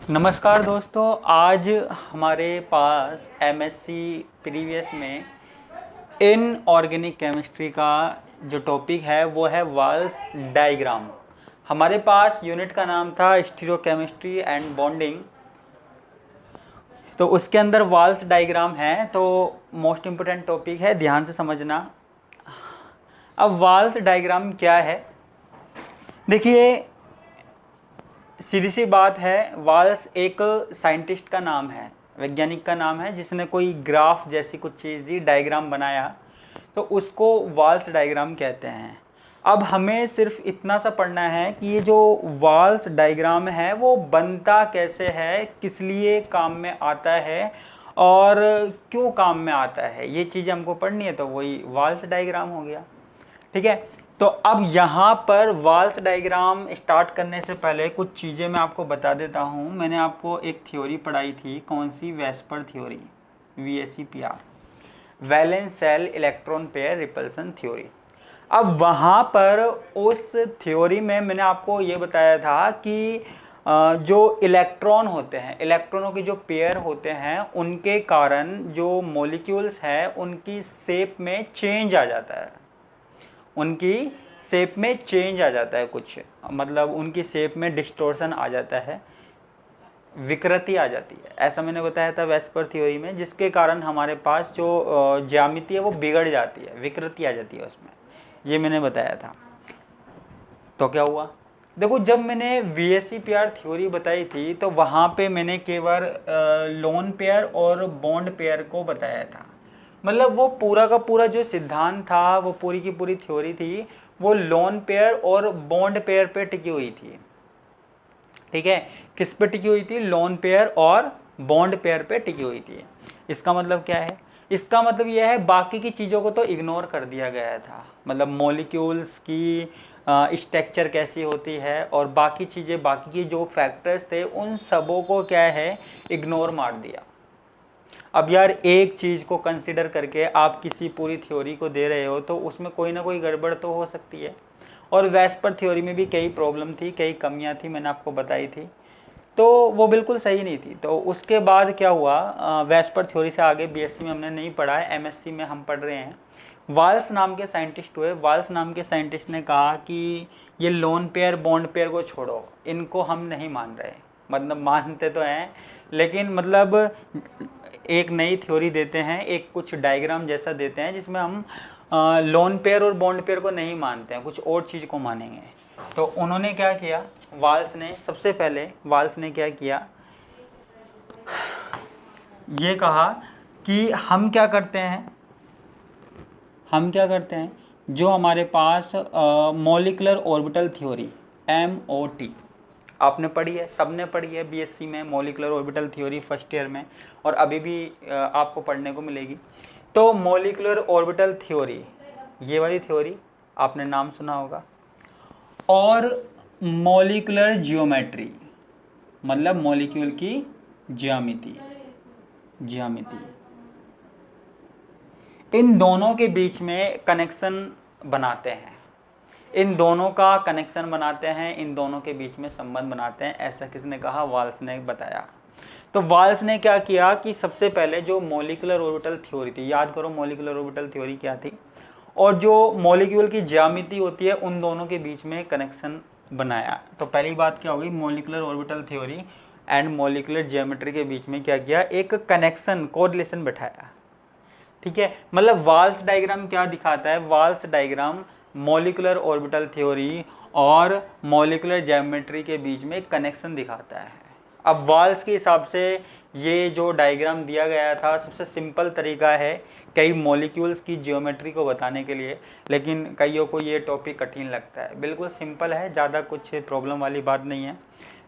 नमस्कार दोस्तों, आज हमारे पास एमएससी प्रीवियस में इनऑर्गेनिक केमिस्ट्री का जो टॉपिक है वो है वाल्स डायग्राम। हमारे पास यूनिट का नाम था स्टीरियोकेमिस्ट्री एंड बॉन्डिंग, तो उसके अंदर वाल्स डायग्राम है। तो मोस्ट इम्पोर्टेंट टॉपिक है, ध्यान से समझना। अब वाल्स डायग्राम क्या है, देखिए सीधी सी बात है, वाल्स एक साइंटिस्ट का नाम है, वैज्ञानिक का नाम है, जिसने कोई ग्राफ जैसी कुछ चीज़ दी, डायग्राम बनाया, तो उसको वाल्स डायग्राम कहते हैं। अब हमें सिर्फ इतना सा पढ़ना है कि ये जो वाल्स डायग्राम है वो बनता कैसे है, किस लिए काम में आता है और क्यों काम में आता है, ये चीज़ हमको पढ़नी है। तो वही वाल्स डायग्राम हो गया, ठीक है। तो अब यहाँ पर वाल्स डायग्राम स्टार्ट करने से पहले कुछ चीज़ें मैं आपको बता देता हूँ। मैंने आपको एक थ्योरी पढ़ाई थी, कौन सी? VSEPR theory, VSEPR, valence shell electron pair repulsion theory. अब वहाँ पर उस थ्योरी में मैंने आपको ये बताया था कि जो इलेक्ट्रॉन होते हैं, इलेक्ट्रॉनों के जो पेयर होते हैं, उनके कारण जो मॉलिक्यूल्स हैं उनकी शेप में चेंज आ जाता है, उनकी शेप में चेंज आ जाता है, कुछ मतलब उनकी शेप में डिस्टोर्शन आ जाता है, विकृति आ जाती है, ऐसा मैंने बताया था वेस्पर थ्योरी में, जिसके कारण हमारे पास जो ज्यामिति है वो बिगड़ जाती है, विकृति आ जाती है उसमें, ये मैंने बताया था। तो क्या हुआ, देखो जब मैंने VSEPR थ्योरी बताई थी तो वहाँ पे मैंने केवल लोन पेयर और बॉन्ड पेयर को बताया था। मतलब वो पूरा का पूरा जो सिद्धांत था, वो पूरी की पूरी थ्योरी थी, वो लोन पेयर और बॉन्ड पेयर पे टिकी हुई थी, ठीक है। किस पे टिकी हुई थी? लोन पेयर और बॉन्ड पेयर पे टिकी हुई थी। इसका मतलब क्या है? इसका मतलब यह है बाकी की चीज़ों को तो इग्नोर कर दिया गया था, मतलब मॉलिक्यूल्स की स्ट्रक्चर कैसी होती है और बाकी चीज़ें, बाकी की जो फैक्टर्स थे उन सबों को क्या है, इग्नोर मार दिया। अब यार एक चीज़ को कंसिडर करके आप किसी पूरी थ्योरी को दे रहे हो तो उसमें कोई ना कोई गड़बड़ तो हो सकती है, और वेस्पर थ्योरी में भी कई प्रॉब्लम थी, कई कमियां थी, मैंने आपको बताई थी, तो वो बिल्कुल सही नहीं थी। तो उसके बाद क्या हुआ, वेस्पर थ्योरी से आगे BSc में हमने नहीं पढ़ा है, MSc में हम पढ़ रहे हैं। वाल्स नाम के साइंटिस्ट हुए, वाल्स नाम के साइंटिस्ट ने कहा कि ये लोन पेयर बॉन्ड पेयर को छोड़ो, इनको हम नहीं मान रहे, मतलब मानते तो हैं लेकिन मतलब एक नई थ्योरी देते हैं, एक कुछ डायग्राम जैसा देते हैं जिसमें हम लोन पेयर और बॉन्ड पेयर को नहीं मानते हैं, कुछ और चीज़ को मानेंगे। तो उन्होंने क्या किया, वाल्स ने, सबसे पहले वाल्स ने क्या किया, ये कहा कि हम क्या करते हैं, जो हमारे पास मॉलिक्यूलर ऑर्बिटल थ्योरी, MOT आपने पढ़ी है, सबने पढ़ी है BSc में, molecular orbital theory first year में, और अभी भी आपको पढ़ने को मिलेगी। तो मॉलिक्यूलर ऑर्बिटल थ्योरी, ये वाली थ्योरी आपने नाम सुना होगा, और मॉलिक्यूलर जियोमेट्री, मतलब मॉलिक्यूल की ज्यामिति, इन दोनों के बीच में कनेक्शन बनाते हैं, इन दोनों का कनेक्शन बनाते हैं, इन दोनों के बीच में संबंध बनाते हैं। ऐसा किसने कहा? वाल्स ने बताया। तो वाल्स ने क्या किया कि सबसे पहले जो मॉलिक्यूलर ऑर्बिटल थ्योरी थी, याद करो मॉलिक्यूलर ऑर्बिटल थ्योरी क्या थी, और जो मॉलिक्यूल की ज्यामिति होती है उन दोनों के बीच में कनेक्शन बनाया। तो पहली बात क्या होगी, molecular orbital theory and molecular geometry के बीच में क्या किया, एक कनेक्शन, कोरिलेशन बैठाया, ठीक है। मतलब वाल्स डायग्राम क्या दिखाता है, Walsh diagram molecular orbital theory और मॉलिक्यूलर ज्योमेट्री के बीच में कनेक्शन दिखाता है। अब वाल्स के हिसाब से ये जो डायग्राम दिया गया था, सबसे सिंपल तरीका है कई मॉलिक्यूल्स की ज्योमेट्री को बताने के लिए, लेकिन कईयों को ये टॉपिक कठिन लगता है। बिल्कुल सिंपल है, ज़्यादा कुछ प्रॉब्लम वाली बात नहीं है।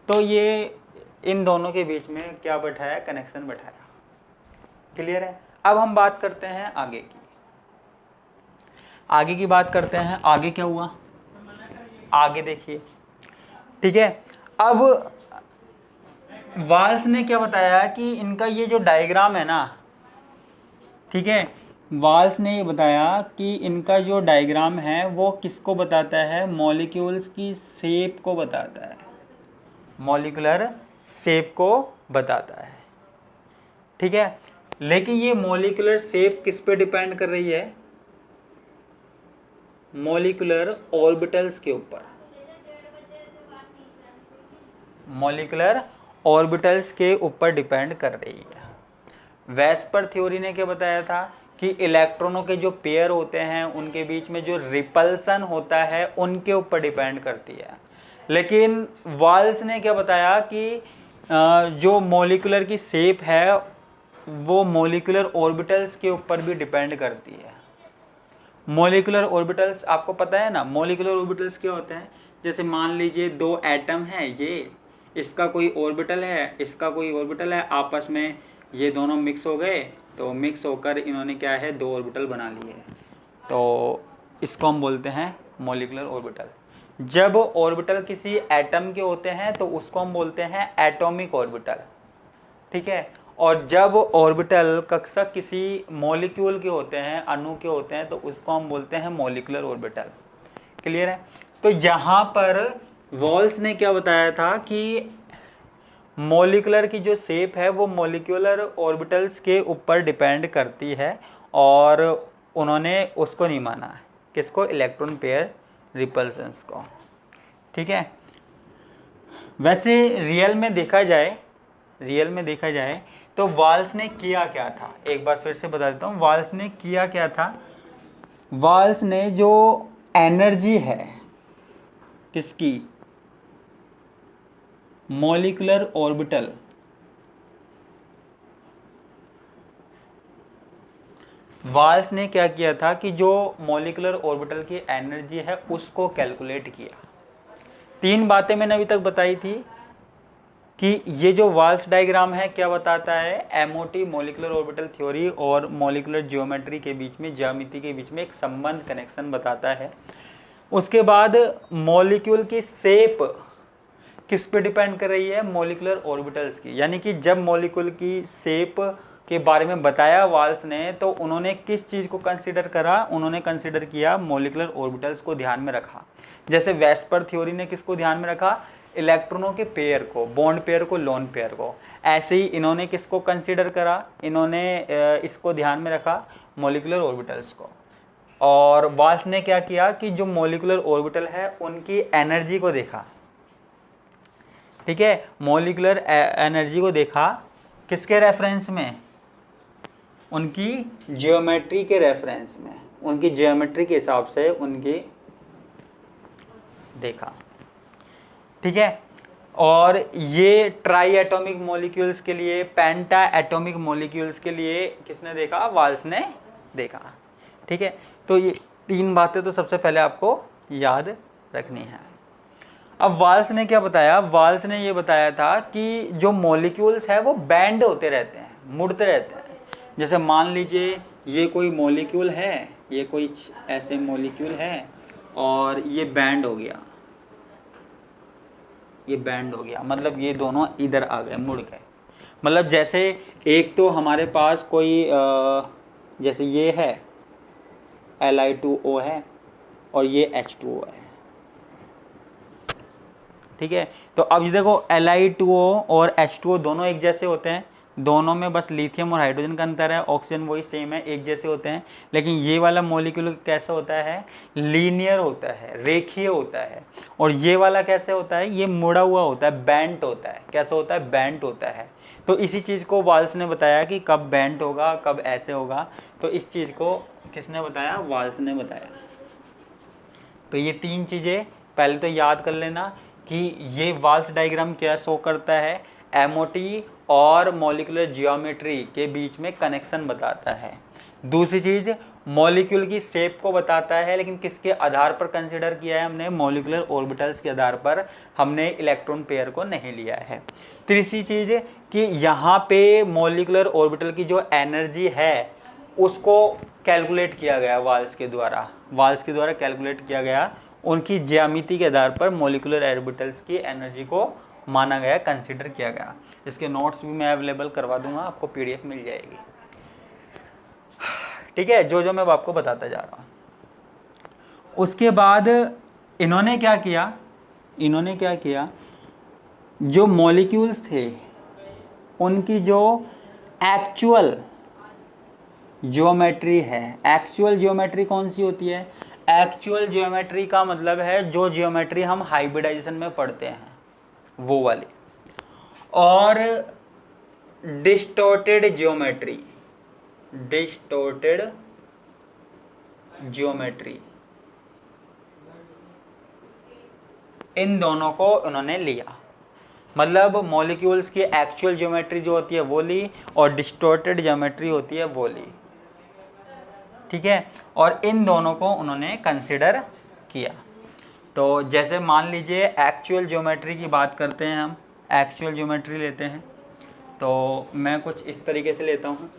तो ये इन दोनों के बीच में क्या बैठाया, कनेक्शन बैठाया, क्लियर है। अब हम बात करते हैं आगे की, बात करते हैं आगे क्या हुआ, आगे देखिए, ठीक है। अब वाल्स ने क्या बताया कि इनका ये जो डायग्राम है ना, ठीक है, वाल्स ने ये बताया कि इनका जो डायग्राम है वो किसको बताता है, मॉलिक्यूल्स की शेप को बताता है, मॉलिक्यूलर शेप को बताता है। ठीक है, लेकिन ये मॉलिक्यूलर शेप किस पे डिपेंड कर रही है? मॉलिक्यूलर ऑर्बिटल्स के ऊपर। मॉलिक्यूलर ऑर्बिटल्स के ऊपर डिपेंड कर रही है। वेस्पर थ्योरी ने क्या बताया था कि इलेक्ट्रॉनों के जो पेयर होते हैं उनके बीच में जो रिपल्सन होता है उनके ऊपर डिपेंड करती है। लेकिन वाल्स ने क्या बताया कि जो मॉलिक्यूलर की शेप है वो मॉलिक्यूलर ऑर्बिटल्स के ऊपर भी डिपेंड करती है। मॉलिक्यूलर ऑर्बिटल्स आपको पता है ना, मॉलिक्यूलर ऑर्बिटल्स क्या होते हैं? जैसे मान लीजिए दो एटम है, ये इसका कोई ऑर्बिटल है, इसका कोई ऑर्बिटल है, आपस में ये दोनों मिक्स हो गए, तो मिक्स होकर इन्होंने क्या है, दो ऑर्बिटल बना लिए, तो इसको हम बोलते हैं मॉलिक्यूलर ऑर्बिटल। जब ऑर्बिटल किसी एटम के होते हैं तो उसको हम बोलते हैं एटॉमिक ऑर्बिटल। ठीक है, और जब ऑर्बिटल कक्षक किसी मॉलिक्यूल के होते हैं, अणु के होते हैं, तो उसको हम बोलते हैं मॉलिक्यूलर ऑर्बिटल। क्लियर है? तो यहाँ पर वॉल्स ने क्या बताया था कि मॉलिक्यूलर की जो शेप है वो मॉलिक्यूलर ऑर्बिटल्स के ऊपर डिपेंड करती है, और उन्होंने उसको नहीं माना। किसको? इलेक्ट्रॉन पेयर रिपल्सन्स को। ठीक है, वैसे रियल में देखा जाए तो वाल्स ने किया क्या था, एक बार फिर से बता देता हूँ। वाल्स ने किया क्या था? वाल्स ने जो एनर्जी है किसकी? मॉलिक्यूलर ऑर्बिटल, वाल्स ने क्या किया था कि जो मॉलिक्यूलर ऑर्बिटल की एनर्जी है उसको कैलकुलेट किया। तीन बातें मैंने अभी तक बताई थी कि ये जो वाल्स डायग्राम है क्या बताता है? एमओटी मॉलिक्यूलर ऑर्बिटल थ्योरी और मॉलिक्यूलर ज्योमेट्री के बीच में, ज्यामिति के बीच में एक संबंध, कनेक्शन बताता है। उसके बाद मॉलिक्यूल की शेप किस पे डिपेंड कर रही है? मॉलिक्यूलर ऑर्बिटल्स की। यानी कि जब मॉलिक्यूल की शेप के बारे में बताया वाल्स ने, तो उन्होंने किस चीज़ को कंसीडर करा? उन्होंने कंसीडर किया मॉलिक्यूलर ऑर्बिटल्स को ध्यान में रखा। जैसे वेस्पर थ्योरी ने किसको ध्यान में रखा? इलेक्ट्रॉनों के पेयर को, बॉन्ड पेयर को, लोन पेयर को। ऐसे ही इन्होंने किसको कंसीडर करा? इन्होंने इसको ध्यान में रखा, मॉलिक्यूलर ऑर्बिटल्स को। और वाल्स ने क्या किया कि जो मॉलिक्यूलर ऑर्बिटल है उनकी एनर्जी को देखा। ठीक है, मॉलिक्यूलर एनर्जी को देखा किसके रेफरेंस में? उनकी ज्योमेट्री के रेफरेंस में, उनकी ज्योमेट्री के हिसाब से उनकी देखा। ठीक है, और ये ट्राई एटॉमिक मॉलिक्यूल्स के लिए, पेंटा एटॉमिक मॉलिक्यूल्स के लिए किसने देखा? वाल्स ने देखा। ठीक है, तो ये तीन बातें तो सबसे पहले आपको याद रखनी है। अब वाल्स ने क्या बताया? वाल्स ने ये बताया था कि जो मॉलिक्यूल्स है वो बैंड होते रहते हैं, मुड़ते रहते हैं। जैसे मान लीजिए ये कोई मॉलिक्यूल है, ये कोई ऐसे मॉलिक्यूल है और ये बैंड हो गया, ये बैंड हो गया, मतलब ये दोनों इधर आ गए, मुड़ गए। मतलब जैसे एक तो हमारे पास कोई जैसे ये है Li2O है और ये H2O है। ठीक है, तो अब ये देखो Li2O और H2O दोनों एक जैसे होते हैं, दोनों में बस लिथियम और हाइड्रोजन का अंतर है, ऑक्सीजन वही सेम है, एक जैसे होते हैं। लेकिन ये वाला मॉलिक्यूल कैसा होता है? लीनियर होता है, रेखीय होता है। और ये वाला कैसे होता है? ये मुड़ा हुआ होता है, बेंट होता है। कैसा होता है? बेंट होता है। तो इसी चीज़ को वाल्स ने बताया कि कब बेंट होगा, कब ऐसे होगा। तो इस चीज़ को किसने बताया? वाल्स ने बताया। तो ये तीन चीज़ें पहले तो याद कर लेना कि ये वाल्स डायग्राम क्या शो करता है? एमओटी और मॉलिक्यूलर जियोमेट्री के बीच में कनेक्शन बताता है। दूसरी चीज़ मॉलिक्यूल की शेप को बताता है, लेकिन किसके आधार पर कंसिडर किया है हमने? मॉलिक्यूलर ऑर्बिटल्स के आधार पर, हमने इलेक्ट्रॉन पेयर को नहीं लिया है। तीसरी चीज़ कि यहाँ पे मॉलिक्यूलर ऑर्बिटल की जो एनर्जी है उसको कैलकुलेट किया गया वाल्स के द्वारा कैलकुलेट किया गया। उनकी ज्यामिति के आधार पर मॉलिक्यूलर ऑर्बिटल्स की एनर्जी को माना गया, कंसीडर किया गया। इसके नोट्स भी मैं अवेलेबल करवा दूंगा, आपको पीडीएफ मिल जाएगी। ठीक है, जो मैं आपको बताता जा रहा हूँ। उसके बाद इन्होंने क्या किया? जो मॉलिक्यूल्स थे उनकी जो एक्चुअल ज्योमेट्री है, एक्चुअल ज्योमेट्री कौन सी होती है? एक्चुअल ज्योमेट्री का मतलब है जो ज्योमेट्री हम हाइब्रिडाइजेशन में पढ़ते हैं वो वाली। और डिस्टॉर्टेड ज्योमेट्री, डिस्टॉर्टेड ज्योमेट्री, इन दोनों को उन्होंने लिया। मतलब मॉलिक्यूल्स की एक्चुअल ज्योमेट्री जो होती है वो ली और डिस्टॉर्टेड ज्योमेट्री होती है वो ली, ठीक है। और इन दोनों को उन्होंने कंसिडर किया। तो जैसे मान लीजिए एक्चुअल ज्योमेट्री की बात करते हैं, हम एक्चुअल ज्योमेट्री लेते हैं, तो मैं कुछ इस तरीके से लेता हूँ।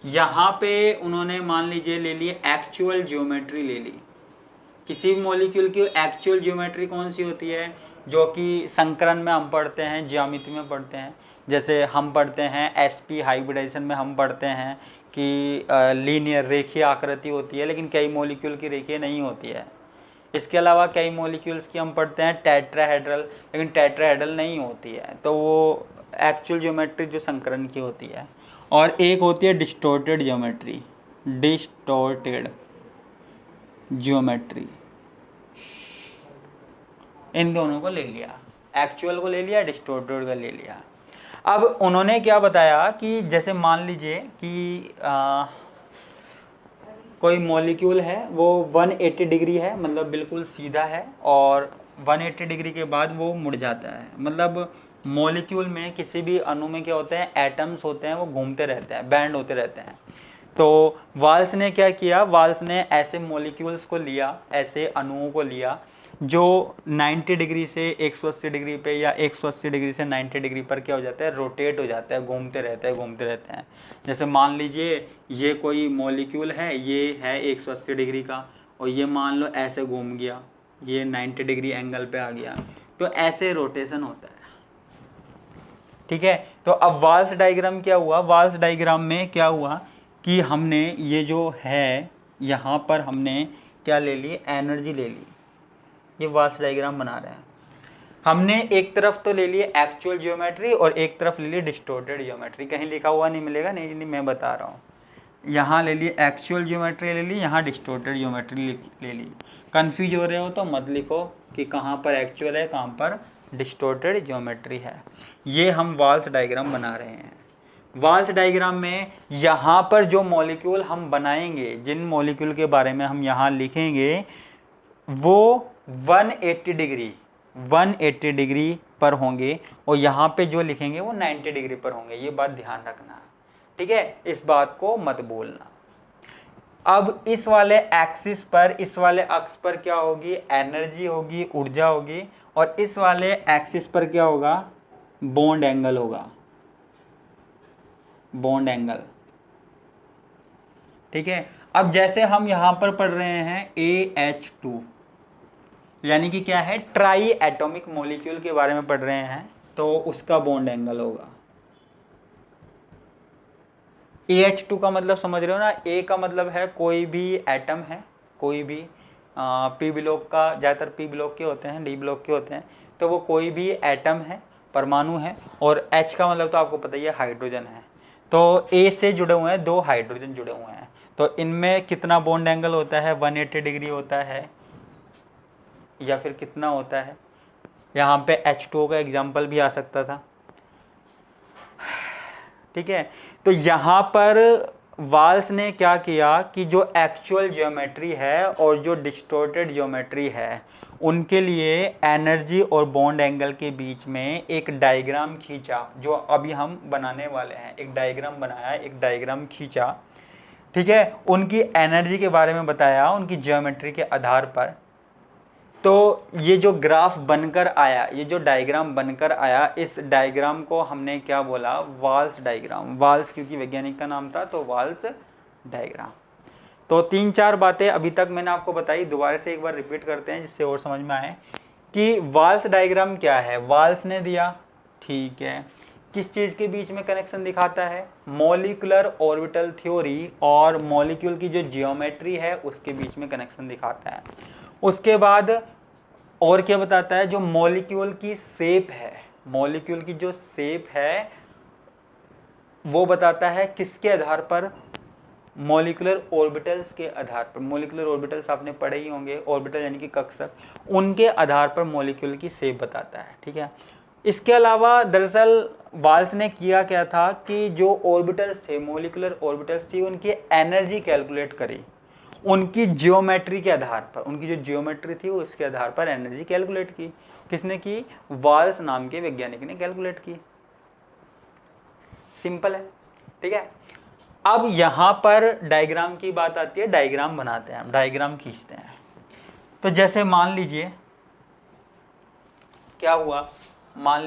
यहाँ पे उन्होंने मान लीजिए ले ली एक्चुअल ज्योमेट्री ले ली। किसी भी मॉलिक्यूल की एक्चुअल ज्योमेट्री कौन सी होती है? जो कि संकरण में हम पढ़ते हैं, ज्यामिति में पढ़ते हैं। जैसे हम पढ़ते हैं एसपी हाइब्रिडाइजेशन में हम पढ़ते हैं कि लीनियर रेखीय आकृति होती है, लेकिन कई मॉलिक्यूल की रेखीय नहीं होती है। इसके अलावा कई मॉलिक्यूल्स की हम पढ़ते हैं टेट्राहेड्रल, लेकिन टेट्राहेड्रल नहीं होती है। तो वो एक्चुअल ज्योमेट्री जो संकरण की होती है। और एक होती है डिस्टॉर्टेड ज्योमेट्री, डिस्टॉर्टेड ज्योमेट्री। इन दोनों को ले लिया, एक्चुअल को ले लिया, डिस्टॉर्टेड को ले लिया। अब उन्होंने क्या बताया कि जैसे मान लीजिए कि कोई मॉलिक्यूल है वो 180 डिग्री है, मतलब बिल्कुल सीधा है, और 180 डिग्री के बाद वो मुड़ जाता है। मतलब मॉलिक्यूल में किसी भी अणु में क्या होते हैं, एटम्स होते हैं, वो घूमते रहते हैं, बैंड होते रहते हैं। तो वाल्स ने क्या किया, वाल्स ने ऐसे मॉलिक्यूल्स को लिया, ऐसे अणुओं को लिया जो 90 डिग्री से 180 डिग्री पे या 180 डिग्री से 90 डिग्री पर क्या हो जाता है, रोटेट हो जाता है, घूमते रहते हैं, घूमते रहते हैं। जैसे मान लीजिए ये कोई मॉलिक्यूल है, ये है 180 डिग्री का, और ये मान लो ऐसे घूम गया, ये 90 डिग्री एंगल पे आ गया, तो ऐसे रोटेशन होता है, ठीक है। तो अब वाल्स डायग्राम क्या हुआ, वाल्स डायग्राम में क्या हुआ कि हमने ये जो है यहाँ पर हमने क्या ले ली, एनर्जी ले ली। ये वाल्स डायग्राम बना रहे हैं हमने, एक तरफ तो ले लिए एक्चुअल ज्योमेट्री और एक तरफ ले ली डिस्टॉर्टेड ज्योमेट्री। कहीं लिखा हुआ नहीं मिलेगा, नहीं मैं बता रहा हूँ। यहाँ ले ली एक्चुअल ज्योमेट्री ले ली, यहाँ डिस्टॉर्टेड ज्योमेट्री ले ली। कंफ्यूज हो रहे हो तो मत लिखो कि कहाँ पर एक्चुअल है, कहाँ पर डिस्टॉर्टेड ज्योमेट्री है। ये हम वाल्स डायग्राम बना रहे हैं। वाल्स डायग्राम में यहाँ पर जो मॉलिक्यूल हम बनाएंगे, जिन मॉलिक्यूल के बारे में हम यहाँ लिखेंगे, वो 180 डिग्री पर होंगे, और यहाँ पे जो लिखेंगे वो 90 डिग्री पर होंगे। ये बात ध्यान रखना, ठीक है, इस बात को मत बोलना। अब इस वाले एक्सिस पर, इस वाले अक्ष पर क्या होगी, एनर्जी होगी, ऊर्जा होगी, और इस वाले एक्सिस पर क्या होगा, बॉन्ड एंगल होगा, बॉन्ड एंगल, ठीक है। अब जैसे हम यहां पर पढ़ रहे हैं AH2, यानी कि क्या है, ट्राई एटॉमिक मॉलिक्यूल के बारे में पढ़ रहे हैं, तो उसका बॉन्ड एंगल होगा। AH2 का मतलब समझ रहे हो ना, A का मतलब है कोई भी एटम है, कोई भी P ब्लॉक का, ज़्यादातर P ब्लॉक के होते हैं, D ब्लॉक के होते हैं, तो वो कोई भी एटम है, परमाणु है। और H का मतलब तो आपको पता ही है, हाइड्रोजन है। तो A से जुड़े हुए हैं 2 हाइड्रोजन जुड़े हुए हैं, तो इनमें कितना बॉन्ड एंगल होता है, 180 डिग्री होता है, या फिर कितना होता है। यहाँ पे H2O का एग्जाम्पल भी आ सकता था, ठीक है। तो यहाँ पर वाल्स ने क्या किया कि जो एक्चुअल ज्योमेट्री है और जो डिस्टॉर्टेड ज्योमेट्री है, उनके लिए एनर्जी और बॉन्ड एंगल के बीच में एक डायग्राम खींचा, जो अभी हम बनाने वाले हैं। एक डायग्राम बनाया, एक डायग्राम खींचा, ठीक है। उनकी एनर्जी के बारे में बताया, उनकी ज्योमेट्री के आधार पर। तो ये जो ग्राफ बनकर आया, ये जो डायग्राम बनकर आया, इस डायग्राम को हमने क्या बोला, वाल्स डायग्राम। वाल्स क्योंकि वैज्ञानिक का नाम था, तो वाल्स डायग्राम। तो 3-4 बातें अभी तक मैंने आपको बताई, दोबारा से एक बार रिपीट करते हैं जिससे और समझ में आए कि वाल्स डायग्राम क्या है। वाल्स ने दिया, ठीक है, किस चीज़ के बीच में कनेक्शन दिखाता है? मॉलिक्यूलर ऑर्बिटल थ्योरी और मॉलिक्यूल की जो जियोमेट्री है उसके बीच में कनेक्शन दिखाता है। उसके बाद और क्या बताता है? जो मॉलिक्यूल की शेप है, मॉलिक्यूल की जो शेप है वो बताता है किसके आधार पर? मॉलिक्यूलर ऑर्बिटल्स के आधार पर। मॉलिक्यूलर ऑर्बिटल्स आपने पढ़े ही होंगे, ऑर्बिटल यानी कि कक्षक, उनके आधार पर मॉलिक्यूल की शेप बताता है। ठीक है। इसके अलावा दरअसल वाल्स ने किया क्या था कि जो ऑर्बिटल्स थे, मॉलिक्यूलर ऑर्बिटल्स थी, उनकी एनर्जी कैलकुलेट करी, उनकी जियोमेट्री के आधार पर, उनकी जो जियोमेट्री थी उसके आधार पर एनर्जी कैलकुलेट की। किसने की? वाल्स नाम के वैज्ञानिक ने कैलकुलेट की। सिंपल है। ठीक है। अब यहां पर डायग्राम की बात आती है, डायग्राम बनाते हैं हम, डायग्राम खींचते हैं। तो जैसे मान लीजिए क्या हुआ, मान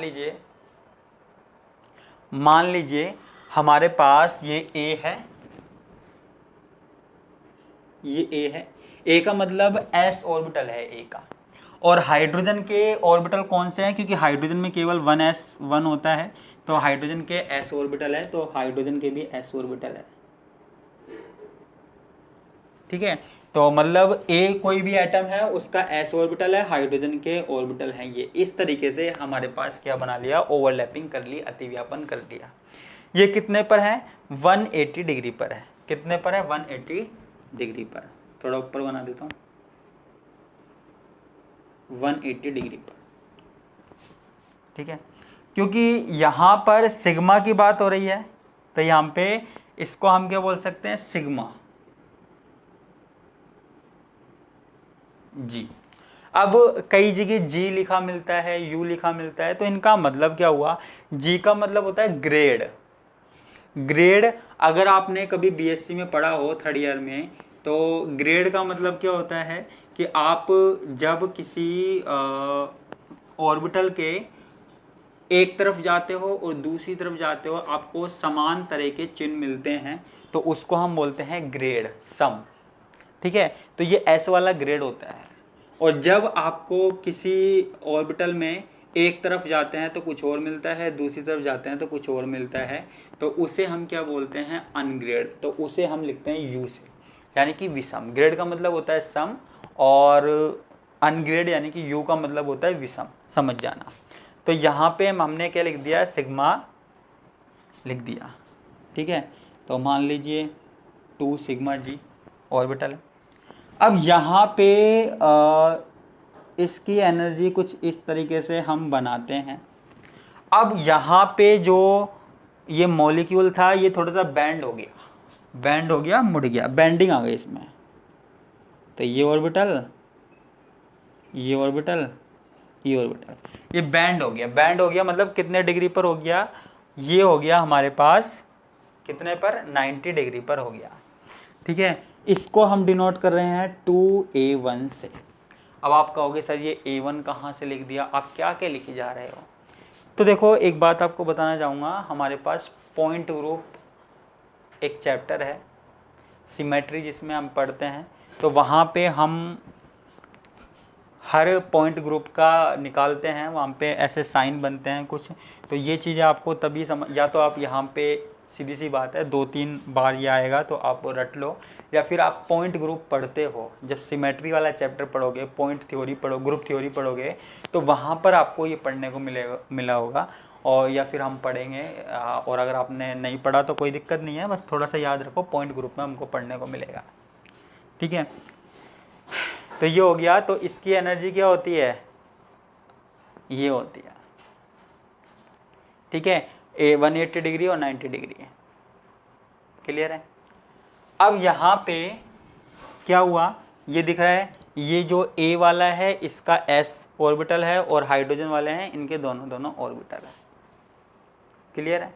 लीजिए हमारे पास ये ए है, ये ए है, ए का मतलब एस ऑर्बिटल है ए का। और हाइड्रोजन के ऑर्बिटल कौन से हैं? क्योंकि हाइड्रोजन में केवल 1s1 होता है, तो हाइड्रोजन के एस ऑर्बिटल है, तो हाइड्रोजन के भी एस ऑर्बिटल है। ठीक है। तो मतलब ए कोई भी एटम है उसका एस ऑर्बिटल है, हाइड्रोजन के ऑर्बिटल हैं ये। इस तरीके से हमारे पास क्या बना लिया? ओवरलैपिंग कर ली, अतिव्यापन कर लिया। ये कितने पर है? 180 डिग्री पर है। कितने पर है? 180 डिग्री पर। थोड़ा ऊपर बना देता हूँ, 180 डिग्री पर। ठीक है। क्योंकि यहाँ पर सिग्मा की बात हो रही है, तो यहाँ पे इसको हम क्या बोल सकते हैं? सिग्मा जी। अब कई जगह जी लिखा मिलता है, यू लिखा मिलता है, तो इनका मतलब क्या हुआ? जी का मतलब होता है ग्रेड। ग्रेड अगर आपने कभी बीएससी में पढ़ा हो 3rd ईयर में, तो ग्रेड का मतलब क्या होता है कि आप जब किसी ऑर्बिटल के एक तरफ जाते हो और दूसरी तरफ जाते हो, आपको समान तरह के चिन्ह मिलते हैं, तो उसको हम बोलते हैं ग्रेड, सम। ठीक है। तो ये एस वाला ग्रेड होता है। और जब आपको किसी ऑर्बिटल में एक तरफ जाते हैं तो कुछ और मिलता है, दूसरी तरफ जाते हैं तो कुछ और मिलता है, तो उसे हम क्या बोलते हैं? अनग्रेड। तो उसे हम लिखते हैं यू से, यानी कि विषम। ग्रेड का मतलब होता है सम, और अनग्रेड यानी कि यू का मतलब होता है विषम। समझ जाना। तो यहाँ पे हमने क्या लिख दिया? सिग्मा लिख दिया। ठीक है। तो मान लीजिए 2 सिग्मा जी ऑर्बिटल। अब यहाँ पे इसकी एनर्जी कुछ इस तरीके से हम बनाते हैं। अब यहाँ पे जो ये मॉलिक्यूल था ये थोड़ा सा बेंड हो गया, मुड़ गया, बेंडिंग आ गई इसमें। तो ये ऑर्बिटल, ये ऑर्बिटल, ये ऑर्बिटल, ये बेंड हो गया मतलब कितने डिग्री पर हो गया? ये हो गया हमारे पास कितने पर? 90 डिग्री पर हो गया। ठीक है। इसको हम डिनोट कर रहे हैं 2a1 से। अब आप कहोगे सर ये a1 कहाँ से लिख दिया? आप क्या क्या लिखे जा रहे हो? तो देखो एक बात आपको बताना चाहूँगा, हमारे पास पॉइंट ग्रुप एक चैप्टर है सिमेट्री जिसमें हम पढ़ते हैं, तो वहाँ पे हम हर पॉइंट ग्रुप का निकालते हैं, वहाँ पे ऐसे साइन बनते हैं कुछ। तो ये चीज़ें आपको तभी समझ, या तो आप यहाँ पे सीधी सी बात है 2-3 बार ये आएगा तो आप रट लो, या फिर आप पॉइंट ग्रुप पढ़ते हो, जब सिमेट्री वाला चैप्टर पढ़ोगे, पॉइंट थ्योरी पढ़ो, ग्रुप थ्योरी पढ़ोगे, तो वहाँ पर आपको ये पढ़ने को मिला होगा। और या फिर हम पढ़ेंगे, और अगर आपने नहीं पढ़ा तो कोई दिक्कत नहीं है, बस थोड़ा सा याद रखो पॉइंट ग्रुप में हमको पढ़ने को मिलेगा। ठीक है। तो ये हो गया। तो इसकी एनर्जी क्या होती है? ये होती है। ठीक है। 180 डिग्री और 90 डिग्री है। क्लियर है? अब यहाँ पे क्या हुआ? ये दिख रहा है, ये जो A वाला है इसका S ऑर्बिटल है, और हाइड्रोजन वाले हैं इनके दोनों ऑर्बिटल है। क्लियर है?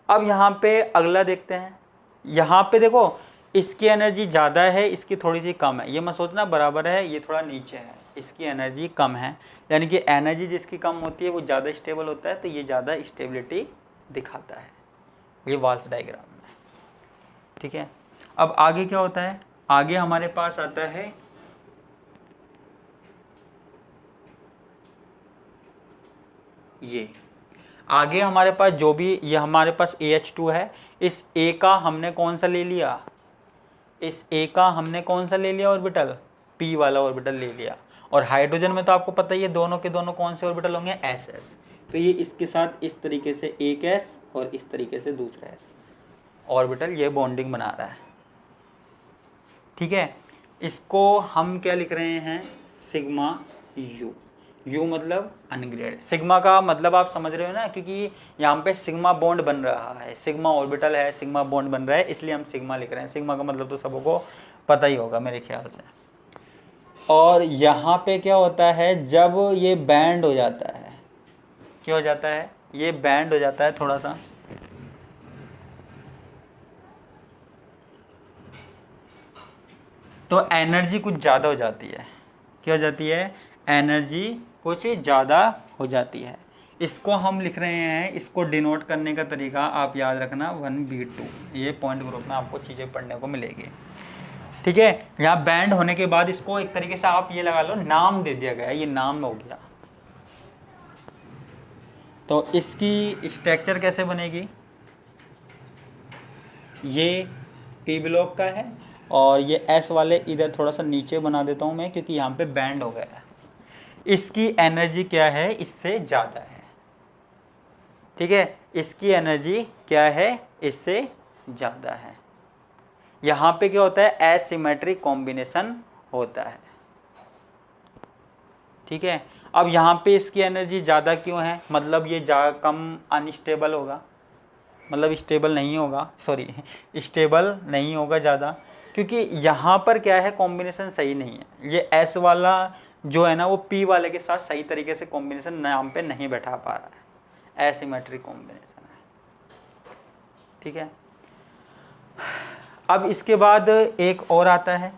अब यहाँ पे अगला देखते हैं। यहाँ पे देखो इसकी एनर्जी ज़्यादा है, इसकी थोड़ी सी कम है। ये मत सोचना बराबर है, ये थोड़ा नीचे है, इसकी एनर्जी कम है, यानी कि एनर्जी जिसकी कम होती है वो ज़्यादा स्टेबल होता है, तो ये ज़्यादा स्टेबिलिटी दिखाता है ये वाल्स डायग्राम में। ठीक है। अब आगे क्या होता है? आगे हमारे पास आता है ये। आगे हमारे पास जो भी ये हमारे पास AH2 है, इस A का हमने कौन सा ले लिया, इस A का हमने कौन सा ले लिया ऑर्बिटल, P वाला ऑर्बिटल ले लिया। और हाइड्रोजन में तो आपको पता ही है दोनों के दोनों कौन से ऑर्बिटल होंगे, SS। तो ये इसके साथ इस तरीके से एक S और इस तरीके से दूसरा S ऑर्बिटल ये बॉन्डिंग बना रहा है। ठीक है, इसको हम क्या लिख रहे हैं, सिग्मा U। U मतलब अनग्रेड। सिग्मा का मतलब आप समझ रहे हो ना, क्योंकि यहाँ पे सिग्मा बॉन्ड बन रहा है, सिग्मा ऑर्बिटल है, सिग्मा बॉन्ड बन रहा है, इसलिए हम सिग्मा लिख रहे हैं। सिग्मा का मतलब तो सबको पता ही होगा मेरे ख्याल से। और यहाँ पे क्या होता है, जब ये बैंड हो जाता है, क्या हो जाता है, ये बैंड हो जाता है थोड़ा सा, तो एनर्जी कुछ ज़्यादा हो जाती है। क्या हो जाती है, एनर्जी कुछ ज़्यादा हो जाती है। इसको हम लिख रहे हैं, इसको डिनोट करने का तरीका आप याद रखना 1v2। ये पॉइंट ग्रुप में आपको चीज़ें पढ़ने को मिलेगी। ठीक है, यहाँ बैंड होने के बाद इसको एक तरीके से आप ये लगा लो, नाम दे दिया गया, ये नाम हो गया। तो इसकी स्ट्रक्चर कैसे बनेगी, ये P ब्लॉक का है और ये S वाले इधर थोड़ा सा नीचे बना देता हूँ मैं, क्योंकि यहाँ पे बैंड हो गया है। इसकी एनर्जी क्या है, इससे ज़्यादा है। ठीक है, इसकी एनर्जी क्या है, इससे ज़्यादा है। यहाँ पे क्या होता है, एसिमेट्रिक कॉम्बिनेशन होता है। ठीक है, अब यहाँ पे इसकी एनर्जी ज़्यादा क्यों है, मतलब ये कम अनस्टेबल होगा, मतलब स्टेबल नहीं होगा, सॉरी स्टेबल नहीं होगा ज़्यादा, क्योंकि यहाँ पर क्या है, कॉम्बिनेशन सही नहीं है। ये S वाला जो है ना, वो P वाले के साथ सही तरीके से कॉम्बिनेशन नाम पे नहीं बैठा पा रहा है, एसिमेट्रिक कॉम्बिनेशन है। ठीक है, अब इसके बाद एक और आता है।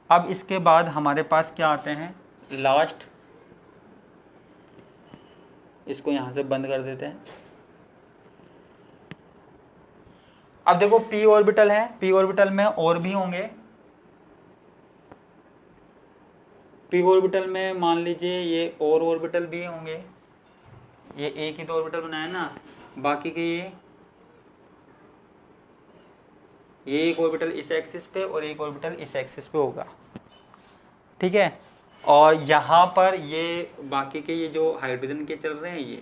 अब इसके बाद हमारे पास क्या आते हैं, लास्ट, इसको यहाँ से बंद कर देते हैं। अब देखो P ऑर्बिटल है, P ऑर्बिटल में और भी होंगे। P ऑर्बिटल में मान लीजिए ये और ऑर्बिटल भी होंगे, ये एक ही तो ऑर्बिटल बनाया ना, बाकी के ये एक ऑर्बिटल इस एक्सिस पे और एक ऑर्बिटल इस एक्सिस पे होगा। ठीक है, और यहाँ पर ये बाकी के ये जो हाइड्रोजन के चल रहे हैं, ये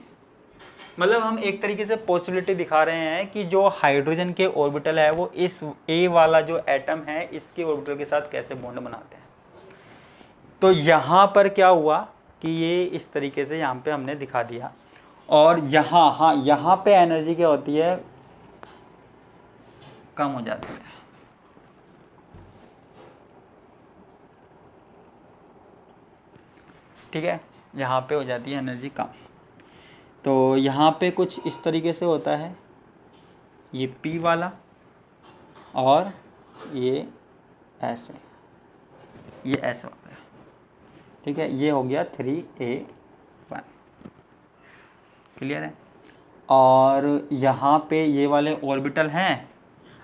मतलब हम एक तरीके से पॉसिबिलिटी दिखा रहे हैं कि जो हाइड्रोजन के ऑर्बिटल है वो इस A वाला जो एटम है इसके ऑर्बिटल के साथ कैसे बॉन्ड बनाते हैं। तो यहाँ पर क्या हुआ कि ये इस तरीके से यहाँ पे हमने दिखा दिया। और यहाँ, हाँ, यहाँ पे एनर्जी क्या होती है, कम हो जाती है। ठीक है, यहाँ पे हो जाती है एनर्जी कम। तो यहाँ पे कुछ इस तरीके से होता है, ये P वाला और ये ऐसे, ये ऐसे होता है। ठीक है, ये हो गया 3A1, क्लियर है। और यहाँ पे ये वाले ऑर्बिटल हैं।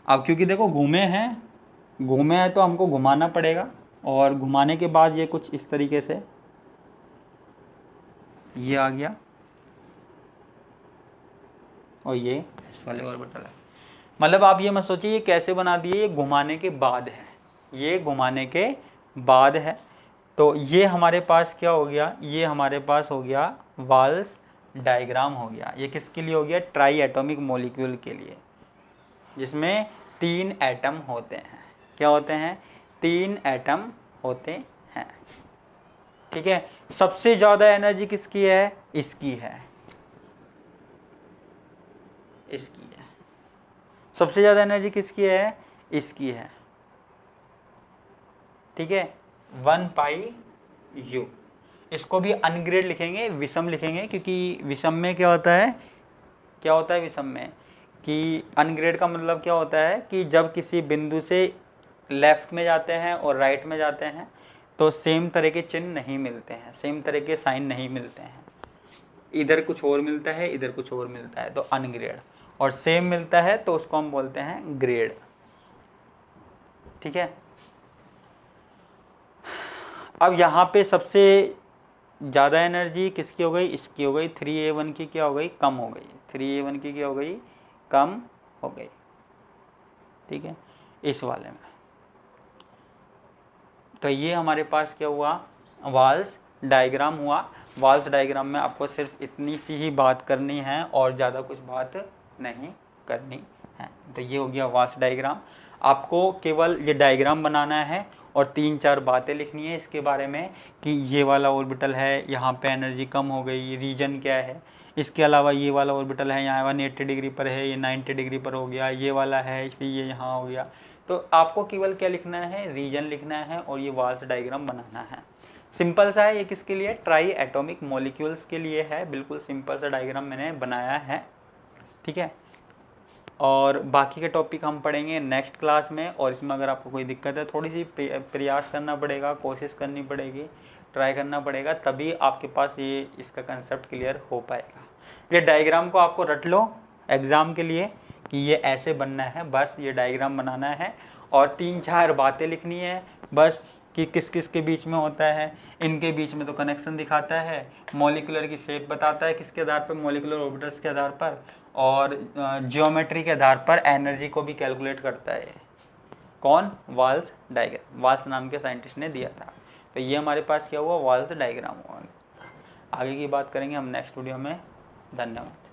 अब क्योंकि देखो घूमे हैं तो हमको घुमाना पड़ेगा, और घुमाने के बाद ये कुछ इस तरीके से ये आ गया, और ये इस वाले ऑर्बिटल है। मतलब आप ये मत सोचिए ये कैसे बना दिए, ये घुमाने के बाद है, ये घुमाने के बाद है। तो ये हमारे पास क्या हो गया, ये हमारे पास हो गया वाल्स डायग्राम हो गया। ये किसके लिए हो गया, ट्राई एटॉमिक मॉलिक्यूल के लिए, जिसमें 3 एटम होते हैं। क्या होते हैं, 3 एटम होते हैं। ठीक है, सबसे ज़्यादा एनर्जी किसकी है, इसकी है, इसकी है। सबसे ज़्यादा एनर्जी किसकी है, इसकी है। ठीक है, 1 पाई U। इसको भी अनग्रेड लिखेंगे, विषम लिखेंगे, क्योंकि विषम में क्या होता है, क्या होता है विषम में कि अनग्रेड का मतलब क्या होता है कि जब किसी बिंदु से लेफ्ट में जाते हैं और राइट में जाते हैं तो सेम तरह के चिन्ह नहीं मिलते हैं, सेम तरह के साइन नहीं मिलते हैं। इधर कुछ और मिलता है, इधर कुछ और मिलता है, तो अनग्रेड। और सेम मिलता है तो उसको हम बोलते हैं ग्रेड। ठीक है, अब यहाँ पे सबसे ज़्यादा एनर्जी किसकी हो गई, इसकी हो गई। 3A1 की क्या हो गई, कम हो गई। फिर ये A1 की क्या हो गई, कम हो गई। ठीक है, इस वाले में। तो ये हमारे पास क्या हुआ, वाल्स डायग्राम हुआ। वाल्स डायग्राम में आपको सिर्फ इतनी सी ही बात करनी है और ज़्यादा कुछ बात नहीं करनी है। तो ये हो गया वाल्स डायग्राम। आपको केवल ये डायग्राम बनाना है और 3-4 बातें लिखनी है इसके बारे में कि ये वाला ऑर्बिटल है, यहाँ पे एनर्जी कम हो गई, रीजन क्या है। इसके अलावा ये वाला ऑर्बिटल है, यहाँ 180 डिग्री पर है, ये 90 डिग्री पर हो गया, ये वाला है, फिर ये यहाँ हो गया। तो आपको केवल क्या लिखना है, रीजन लिखना है और ये वाल्स डायग्राम बनाना है। सिंपल सा है ये, किसके लिए, ट्राई एटॉमिक मॉलिक्यूल्स के लिए है। बिल्कुल सिंपल सा डायग्राम मैंने बनाया है। ठीक है, और बाकी के टॉपिक हम पढ़ेंगे नेक्स्ट क्लास में। और इसमें अगर आपको कोई दिक्कत है, थोड़ी सी प्रयास करना पड़ेगा, कोशिश करनी पड़ेगी, ट्राई करना पड़ेगा, तभी आपके पास ये इसका कंसेप्ट क्लियर हो पाएगा। ये डायग्राम को आपको रट लो एग्ज़ाम के लिए कि ये ऐसे बनना है, बस ये डायग्राम बनाना है और 3-4 बातें लिखनी है बस, कि किस किस के बीच में होता है, इनके बीच में तो कनेक्शन दिखाता है, मॉलिक्यूलर की शेप बताता है किसके आधार पर, मॉलिक्यूलर ऑर्बिटल्स के आधार पर, और ज्योमेट्री के आधार पर एनर्जी को भी कैलकुलेट करता है। कौन, वाल्स डायग्राम, वाल्स नाम के साइंटिस्ट ने दिया था। तो ये हमारे पास क्या हुआ, वाल्स डायग्राम हुआ। आगे की बात करेंगे हम नेक्स्ट वीडियो में। धन्यवाद।